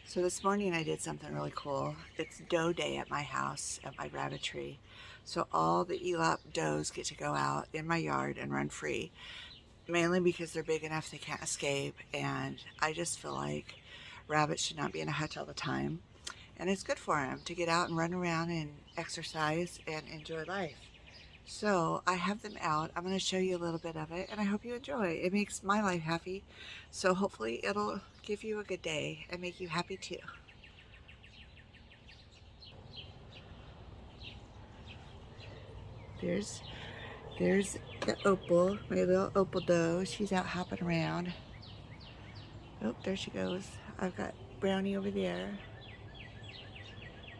So this morning I did something really cool. It's doe day at my house, at my rabbitry. So all the elop does get to go out in my yard and run free, mainly because they're big enough they can't escape. And I just feel like rabbits should not be in a hutch all the time. And it's good for them to get out and run around and exercise and enjoy life. So I have them out. I'm going to show you a little bit of it and I hope you enjoy. It makes my life happy. So hopefully it'll give you a good day and make you happy too. There's there's the opal, my little opal doe. She's out hopping around. Oh, there she goes. I've got Brownie over there.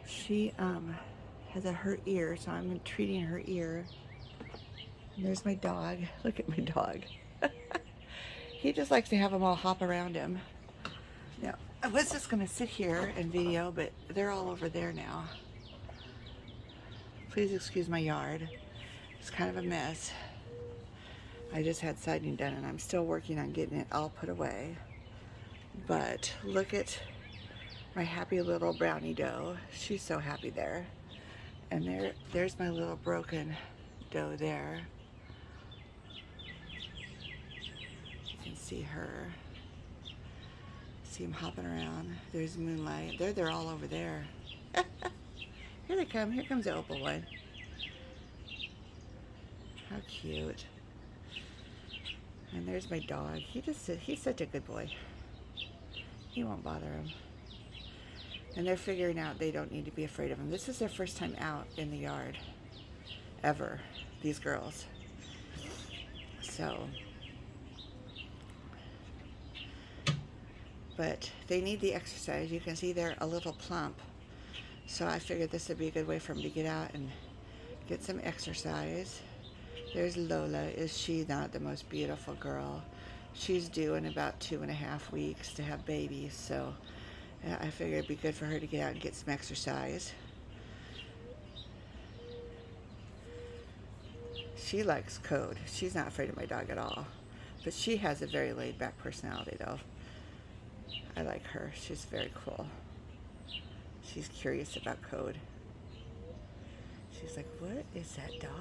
She has a hurt ear, so I'm treating her ear. And there's my dog. Look at my dog. He just likes to have them all hop around him. Now, I was just gonna sit here and video, but they're all over there now. Please excuse my yard. It's kind of a mess. I just had siding done and I'm still working on getting it all put away. But look at my happy little brownie doe. She's so happy there. And there's my little broken doe there. You can see her. See him hopping around. There's Moonlight. They're all over there. Here they come. Here comes the opal one. How cute. And there's my dog. He's such a good boy. He won't bother him. And they're figuring out they don't need to be afraid of him. This is their first time out in the yard. Ever. These girls. So. But they need the exercise. You can see they're a little plump. So I figured this would be a good way for them to get out and get some exercise. There's Lola. Is she not the most beautiful girl? She's due in about 2.5 weeks to have babies, so I figured it'd be good for her to get out and get some exercise. She likes Code. She's not afraid of my dog at all, but she has a very laid-back personality, though. I like her. She's very cool. She's curious about Code. She's like, what is that dog?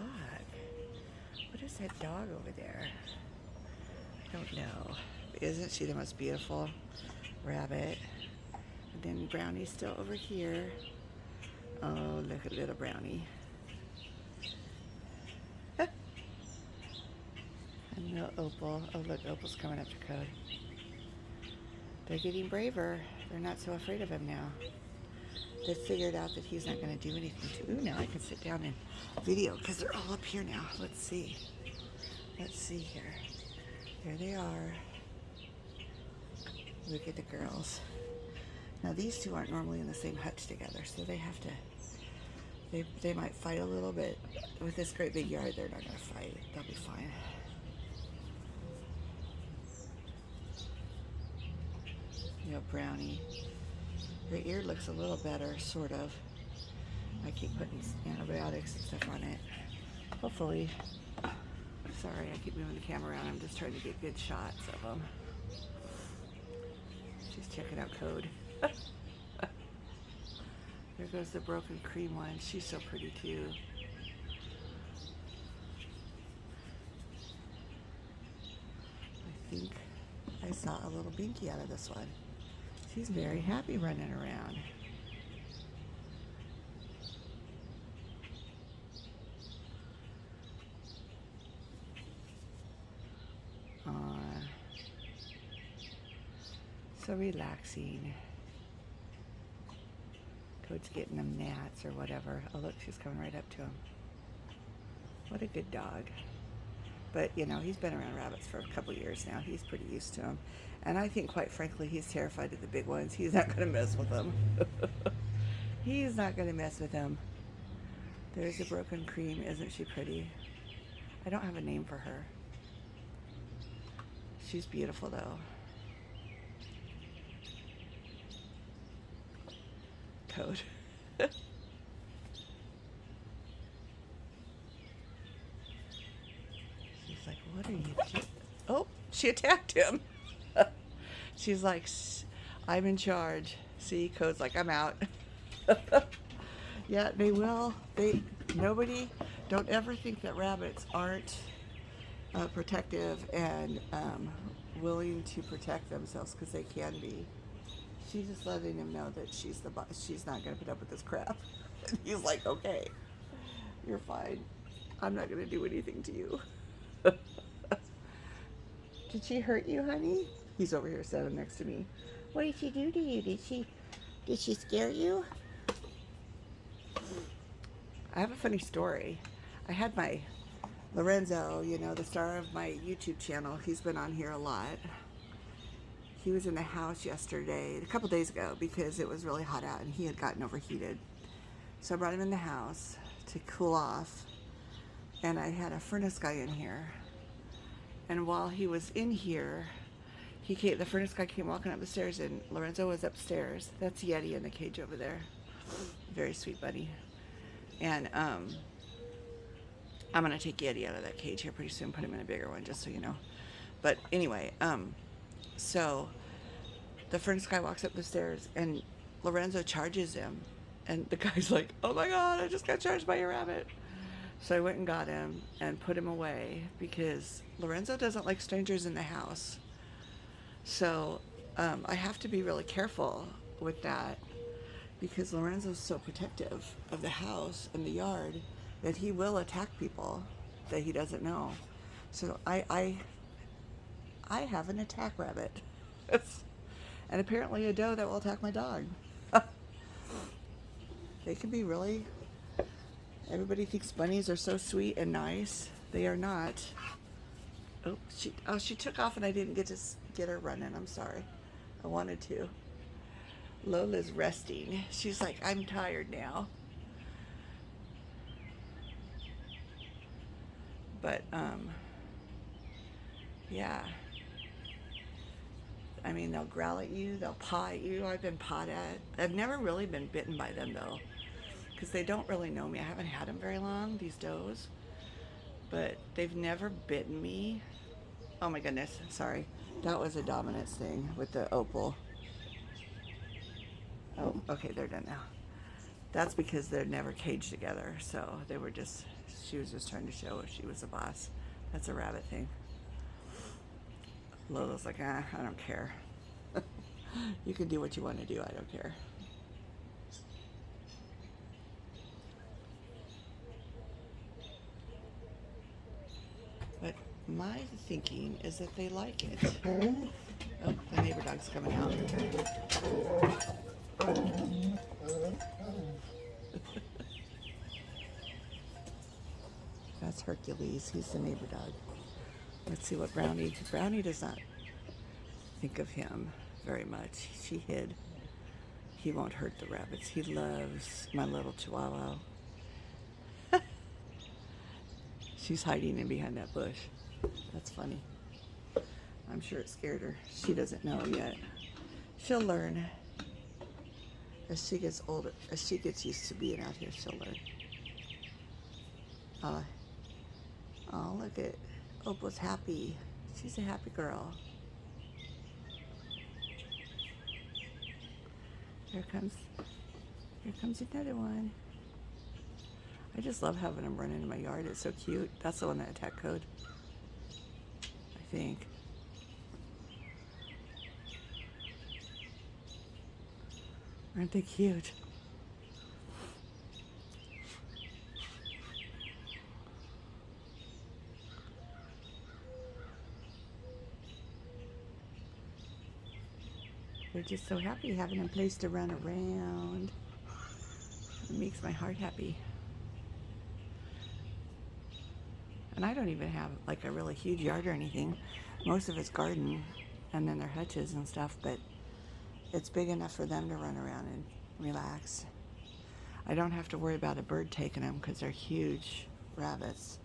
What is that dog over there? I don't know. Isn't she the most beautiful rabbit? And then Brownie's still over here. Oh, look at little Brownie. And little Opal. Oh, look, Opal's coming up to Code. They're getting braver. They're not so afraid of him now. They figured out that he's not going to do anything to. Ooh, now I can sit down and video because they're all up here now. Let's see. Let's see here. There they are. Look at the girls. Now these two aren't normally in the same hutch together, so they have to. They might fight a little bit. With this great big yard, they're not going to fight. They'll be fine. You know, Brownie. Her ear looks a little better, sort of. I keep putting antibiotics and stuff on it. Hopefully. Sorry, I keep moving the camera around. I'm just trying to get good shots of them. She's checking out Code. There goes the broken cream one. She's so pretty too. I think I saw a little binky out of this one. She's very happy running around. So relaxing. Code's getting them gnats or whatever. Oh look, she's coming right up to him. What a good dog. But you know, he's been around rabbits for a couple years now. He's pretty used to them. And I think quite frankly, he's terrified of the big ones. He's not going to mess with them. He's not going to mess with them. There's a broken cream. Isn't she pretty? I don't have a name for her. She's beautiful though. Code. She's like, what are you doing? Oh, she attacked him. She's like, I'm in charge. See, Code's like, I'm out. Yeah, they will. Nobody, don't ever think that rabbits aren't protective and willing to protect themselves, because they can be. She's just letting him know that she's the boss. She's not going to put up with this crap. And he's like, okay, you're fine. I'm not going to do anything to you. Did she hurt you, honey? He's over here sitting next to me. What did she do to you? Did she scare you? I have a funny story. I had my Lorenzo, you know, the star of my YouTube channel. He's been on here a lot. He was in the house yesterday, a couple days ago, because it was really hot out and he had gotten overheated. So I brought him in the house to cool off, and I had a furnace guy in here. And while he was in here, the furnace guy came walking up the stairs, and Lorenzo was upstairs. That's Yeti in the cage over there. Very sweet buddy. And I'm going to take Yeti out of that cage here pretty soon, put him in a bigger one, just so you know. But anyway, so the furnace guy walks up the stairs, and Lorenzo charges him. And the guy's like, oh my God, I just got charged by a rabbit. So I went and got him and put him away, because Lorenzo doesn't like strangers in the house. So I have to be really careful with that, because Lorenzo's so protective of the house and the yard that he will attack people that he doesn't know. So I have an attack rabbit. And apparently a doe that will attack my dog. They can be really... Everybody thinks bunnies are so sweet and nice. They are not. She took off and I didn't get to get her running. I'm sorry. I wanted to. Lola's resting. She's like, I'm tired now. But, yeah. I mean, they'll growl at you. They'll paw at you. I've been pawed at. I've never really been bitten by them, though, because they don't really know me. I haven't had them very long, these does. But they've never bitten me. Oh my goodness, sorry. That was a dominance thing with the opal. Oh, okay, they're done now. That's because they're never caged together, so she was just trying to show she was the boss. That's a rabbit thing. Lola's like, I don't care. You can do what you want to do, I don't care. But my thinking is that they like it. Oh, the neighbor dog's coming out. That's Hercules. He's the neighbor dog. Let's see what Brownie does not think of him very much. She hid. He won't hurt the rabbits. He loves my little Chihuahua. She's hiding in behind that bush. That's funny. I'm sure it scared her. She doesn't know yet. She'll learn. As she gets older, as she gets used to being out here, she'll learn. Oh, look at Opal's happy. She's a happy girl. Here comes another one. I just love having them run into my yard. It's so cute. That's the one that attacked Code, I think. Aren't they cute? They're just so happy having a place to run around. It makes my heart happy. And I don't even have like a really huge yard or anything. Most of it's garden, and then their hutches and stuff, but it's big enough for them to run around and relax. I don't have to worry about a bird taking them, because they're huge rabbits.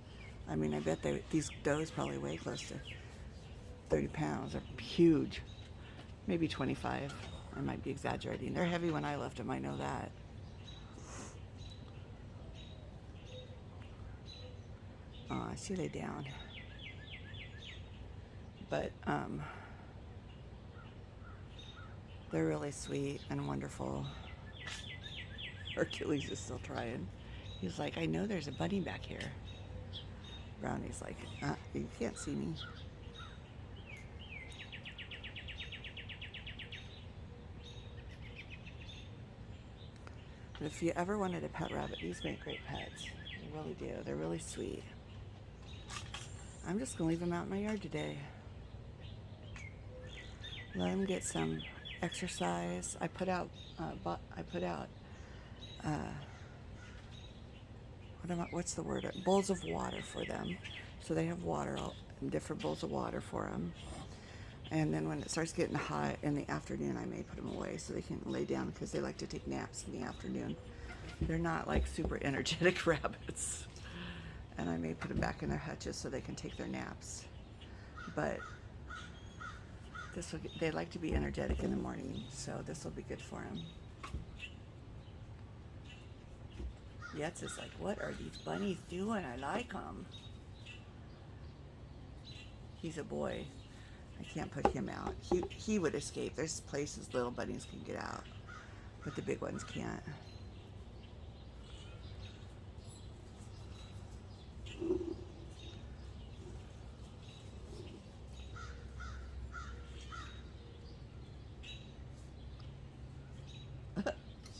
I mean, I bet these does probably weigh close to 30 pounds. They're huge. Maybe 25. I might be exaggerating. They're heavy when I left them, I know that. Oh, I see they down. But, They're really sweet and wonderful. Hercules is still trying. He's like, I know there's a bunny back here. Brownie's like, you can't see me. But if you ever wanted a pet rabbit, these make great pets. They really do. They're really sweet. I'm just gonna leave them out in my yard today. Let them get some exercise. I put out what's the word? Bowls of water for them. So they have water, different bowls of water for them. And then when it starts getting hot in the afternoon, I may put them away so they can lay down because they like to take naps in the afternoon. They're not like super energetic rabbits. And I may put them back in their hutches so they can take their naps. But they like to be energetic in the morning, so this will be good for them. Yetz is like, what are these bunnies doing? I like them. He's a boy. I can't put him out. He would escape. There's places little bunnies can get out, but the big ones can't.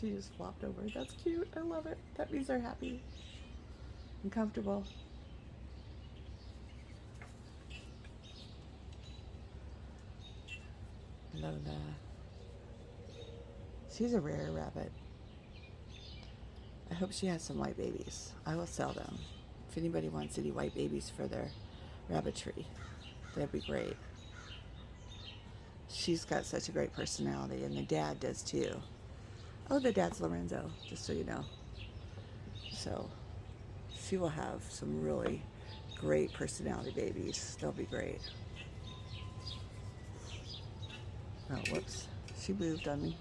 She just flopped over. That's cute. I love it. That means they're happy and comfortable. Lola. She's a rare rabbit. I hope she has some white babies. I will sell them. If anybody wants any white babies for their rabbitry, that'd be great. She's got such a great personality, and the dad does too. Oh, the dad's Lorenzo, just so you know. So she will have some really great personality babies. They'll be great. Oh, whoops. She moved on me.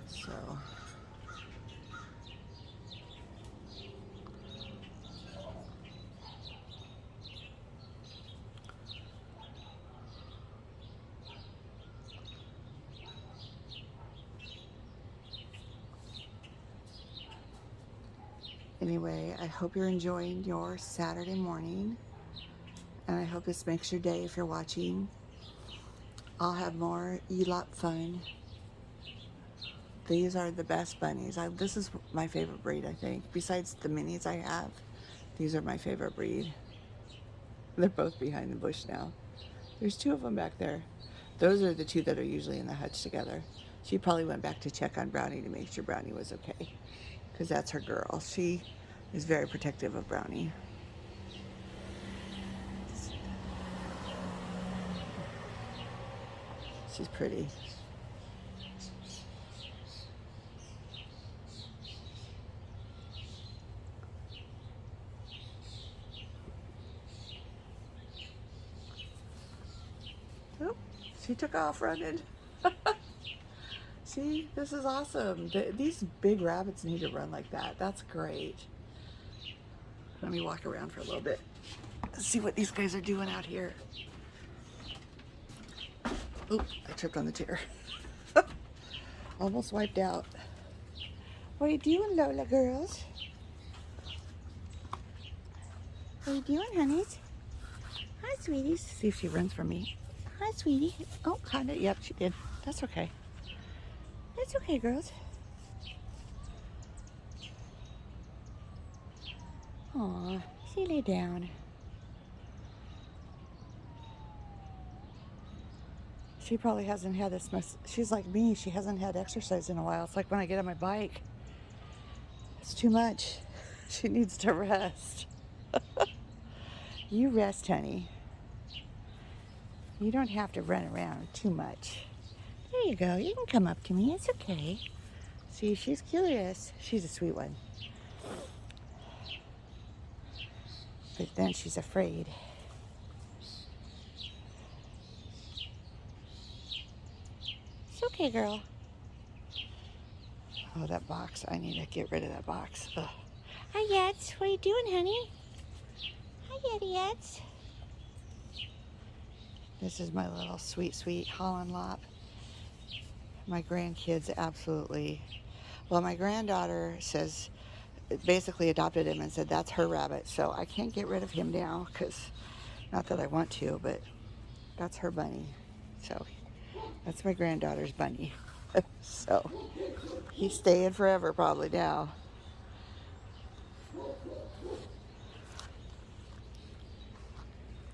So anyway, I hope you're enjoying your Saturday morning, and I hope this makes your day if you're watching. I'll have more ELOP fun. These are the best bunnies. This is my favorite breed, I think. Besides the minis I have, these are my favorite breed. They're both behind the bush now. There's two of them back there. Those are the two that are usually in the hutch together. She probably went back to check on Brownie to make sure Brownie was okay, because that's her girl. She is very protective of Brownie. She's pretty. Oh, she took off running. See, this is awesome. These big rabbits need to run like that. That's great. Let me walk around for a little bit. Let's see what these guys are doing out here. Oh, I tripped on the chair. Almost wiped out. What are you doing, Lola girls? What are you doing, honeys? Hi, sweeties. See if she runs from me. Hi, sweetie. Oh, caught it. Yep, she did. That's okay. That's okay, girls. Aw, she lay down. She probably hasn't had this much. She's like me. She hasn't had exercise in a while. It's like when I get on my bike. It's too much. She needs to rest. You rest, honey. You don't have to run around too much. There you go. You can come up to me. It's okay. See, she's curious. She's a sweet one. But then she's afraid. It's okay, girl. Oh, that box. I need to get rid of that box. Ugh. Hi, Yetz. What are you doing, honey? Hi, Yetz. This is my little sweet, sweet Holland Lop. My grandkids absolutely, well, my granddaughter says, basically adopted him and said that's her rabbit. So I can't get rid of him now because, not that I want to, but that's her bunny. So that's my granddaughter's bunny. So he's staying forever probably now.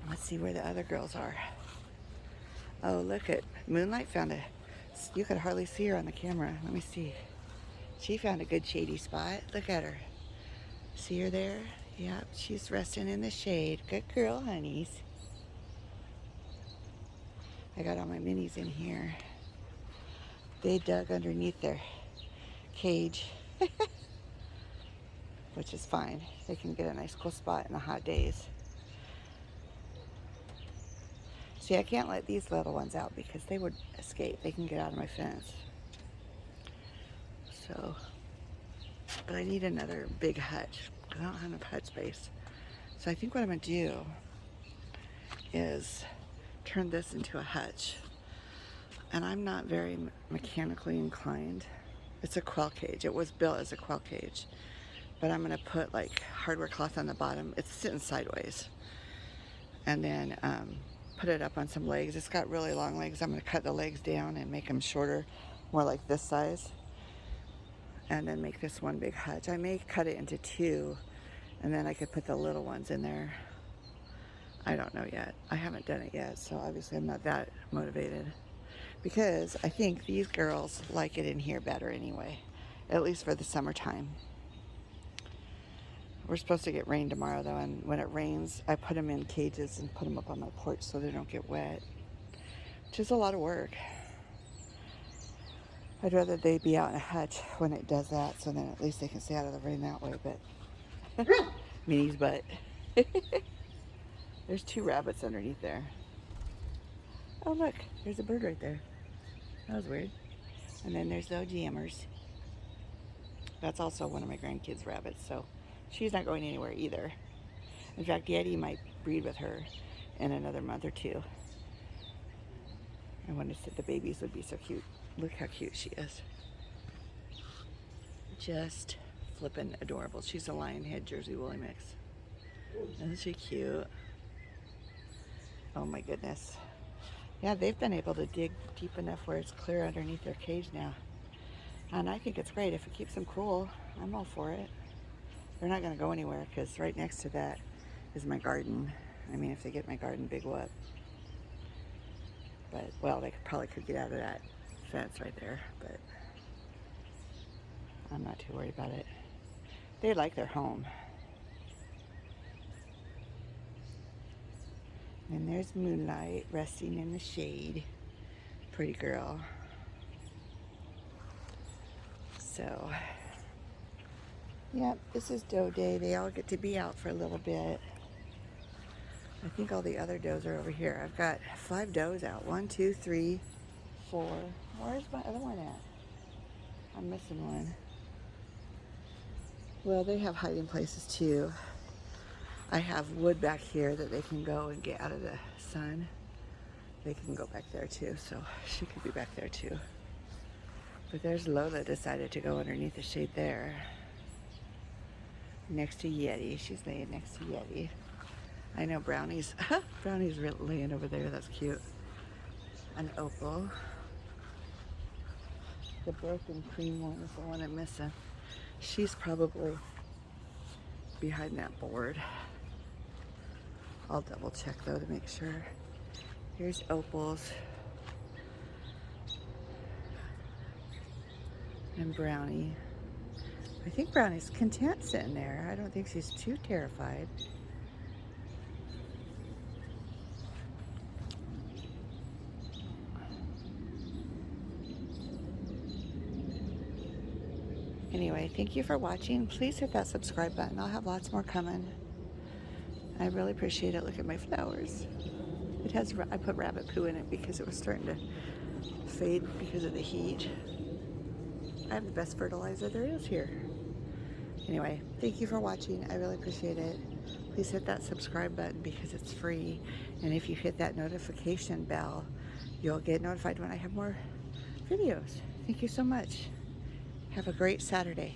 Let's see where the other girls are. Oh, look at Moonlight found a, you could hardly see her on the camera. Let me see. She found a good shady spot. Look at her. See her there? Yep, she's resting in the shade. Good girl, honeys. I got all my minis in here. They dug underneath their cage, which is fine. They can get a nice cool spot in the hot days. See, I can't let these little ones out because they would escape. They can get out of my fence. So, but I need another big hutch. I don't have enough hutch space. So I think what I'm gonna do is turn this into a hutch. And I'm not very mechanically inclined. It's a quail cage. It was built as a quail cage. But I'm gonna put like hardware cloth on the bottom. It's sitting sideways. And then put it up on some legs. It's got really long legs. I'm gonna cut the legs down and make them shorter, more like this size. And then make this one big hutch. I may cut it into two, and then I could put the little ones in there. I don't know yet. I haven't done it yet, so obviously I'm not that motivated. Because I think these girls like it in here better anyway, at least for the summertime. We're supposed to get rain tomorrow though, and when it rains, I put them in cages and put them up on my porch so they don't get wet, which is a lot of work. I'd rather they be out in a hutch when it does that, so then at least they can stay out of the rain that way, but Minnie's butt. There's two rabbits underneath there. Oh look, there's a bird right there. That was weird. And then there's the jammers. That's also one of my grandkids' rabbits, so she's not going anywhere either. In fact, Yeti might breed with her in another month or two. I wonder if the babies would be so cute. Look how cute she is. Just flippin' adorable. She's a Lionhead Jersey Woolly mix. Isn't she cute? Oh my goodness. Yeah, they've been able to dig deep enough where it's clear underneath their cage now. And I think it's great. If it keeps them cool, I'm all for it. They're not going to go anywhere because right next to that is my garden. I mean, if they get my garden, big whoop. But, well, they probably could get out of that fence right there, but I'm not too worried about it. They like their home. And there's Moonlight resting in the shade. Pretty girl. So, yep, this is doe day. They all get to be out for a little bit. I think all the other does are over here. I've got 5 does out. 1, 2, 3, 4. Where's my other one at? I'm missing one. Well, they have hiding places too. I have wood back here that they can go and get out of the sun. They can go back there too, so she could be back there too. But there's Lola decided to go underneath the shade there. Next to Yeti. She's laying next to Yeti. I know Brownie's, Brownie's laying over there. That's cute. An opal. The broken cream one is the one I'm missing. She's probably behind that board. I'll double check though to make sure. Here's opals. And Brownie. I think Brownie's content sitting there. I don't think she's too terrified. Anyway, thank you for watching. Please hit that subscribe button. I'll have lots more coming. I really appreciate it. Look at my flowers. It has, I put rabbit poo in it because it was starting to fade because of the heat. I have the best fertilizer there is here. Anyway, thank you for watching. I really appreciate it. please hit that subscribe button because it's free. And if you hit that notification bell, you'll get notified when I have more videos. Thank you so much. Have a great Saturday.